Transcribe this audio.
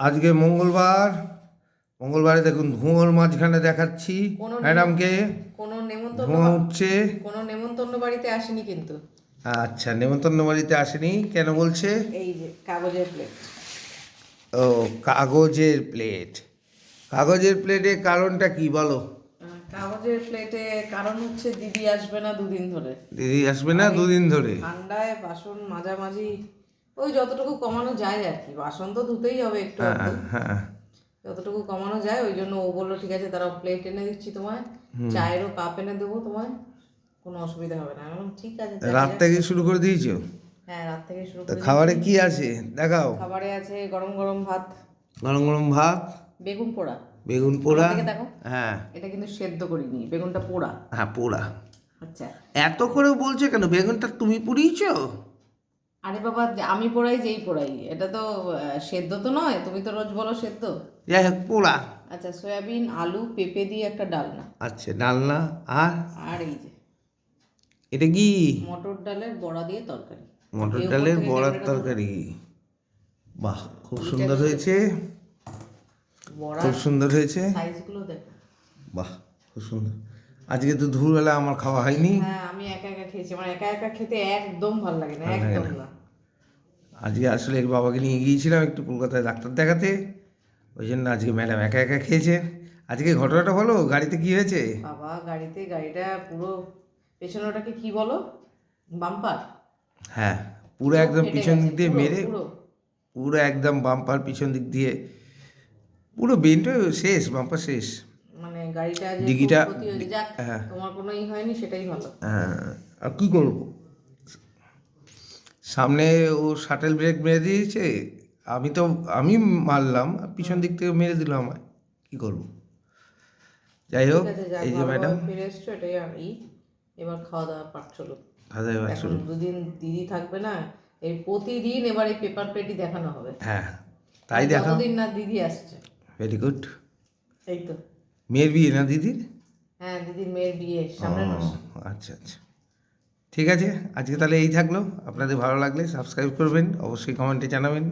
আজকে মঙ্গলবার, মঙ্গলবারে দেখুন ধোঁয়ার মাঝখানে দেখাচ্ছি কোনো ম্যাডামকে কোনো নেমন্তন্ন ধোঁয়া উঠছে। কোনো নেমন্তন্ন বাড়িতে আসেনি কিন্তু। আচ্ছা, নেমন্তন্ন বাড়িতে আসেনি কেন বলছে? এই যে কাগজের প্লেট। ও, কাগজের প্লেট। কাগজের প্লেটের কারণটা কি বলো? কাগজের প্লেটে কারণ হচ্ছে দিদি আসবে না দুদিন ধরে। দিদি আসবে না দুদিন ধরে। ঠান্ডায় বাসন মাঝামাঝি ওই যতটুকু কমানো যায় আর কি, বাসন তো ধুতেই হবে একটু হ্যাঁ একটু, হ্যাঁ। যতটুকু কমানো যায়। ওই জন্য ও বললো ঠিক আছে তারা প্লেট এনে দিচ্ছি তোমায়, চায়েরও কাপ এনে দেবো তোমায়, কোনো অসুবিধা হবে না। আমি বললাম ঠিক আছে দেখা রাত যাক। থেকে শুরু করে দিয়েছো? হ্যাঁ, রাত থেকে শুরু তা করে খাবারে দিয়েছি। কি আছে দেখাও। খাবারে আছে গরম গরম ভাত, গরম গরম ভাত, বেগুন পোড়া। বেগুন পোড়া। আমার দিকে দেখো, হ্যাঁ এটা কিন্তু সেদ্ধ করিনি, বেগুনটা পোড়া। হ্যাঁ, পোড়া। আচ্ছা, এত করে বলছে কেন? বেগুনটা তুমি পুড়িয়েছো? আরে বাবা, আমি পোড়াই যেই পোড়াই, এটা তো সেদ্ধ তো নয়, তুমি তো রোজ বলো সেদ্ধ। যাই হোক, পোড়া। আচ্ছা, সয়াবিন আলু পেঁপে দিয়ে একটা ডালনা। আচ্ছা, ডালনা। আর আর এই যে এটা কি? মটর ডালের বড়া দিয়ে তরকারি। মটর এই উপর ডালের থেকে বড়ার ডেকোরেটর তরকারি। বাহ, খুব সুন্দর হয়েছে। বড়া খুব সুন্দর হয়েছে। সাইজগুলো দেখো। বাহ, খুব সুন্দর। আজকে তো দুপুরবেলা আমার খাওয়া হয়নি। হ্যাঁ, আমি একা একা খেয়েছি, আমার একা একা খেতে একদম ভালো লাগে না, ভালো লাগে একদম না। না। আজকে আসলে বাবাকে নিয়ে গিয়েছিলাম একটু কলকাতায় ডাক্তার দেখাতে, ওই জন্য আজকে ম্যাডাম একা একা খেয়েছে। আজকে ঘটনাটা বলো, গাড়িতে কি হয়েছে? বাবা, গাড়িটা পুরো পেছনে, ওটাকে কি বলো, বাম্পার হ্যাঁ, পুরো একদম ফেটে পিছন গেছে, দিক দিয়ে পুরো মেরে, পুরো। পুরো একদম বাম্পার পিছন দিক দিয়ে পুরো বেনটা শেষ, বাম্পার শেষ। মানে গাড়িটা যে ডিগিটা। খুব ক্ষতি হয়েছে, যাক হ্যাঁ তোমার কোনো ই হয়নি, সেটাই ভালো। হ্যাঁ, আর কী করবো, সামনে ও শাটেল ব্রেক মেরে দিয়েছে, আমি মারলাম, আর পিছন দিক থেকে মেরে দিল আমায়, কী করবো। যাই হোক, ঠিক আছে, যাক এই যে ম্যাডাম ভালোভাবে ফিরে এসছো, এটাই আমি। এবার খাওয়া দাওয়া পাঠ চলো। হাজার এখন দুদিন দিদি থাকবে না, এই প্রতিদিন এবার এই পেপার পেটি দেখানো হবে। হ্যাঁ, তাই দেখা। যতদিন না দিদি আসছে। Very good. এই তো। মেয়ের বিয়ে না দিদির? হ্যাঁ, দিদির মেয়ের বিয়ে সামনের মাসে। আচ্ছা আচ্ছা, ঠিক আছে। আজকে তাহলে এই থাকলো। আপনাদের ভালো লাগলে সাবস্ক্রাইব করবেন, অবশ্যই কমেন্টে জানাবেন।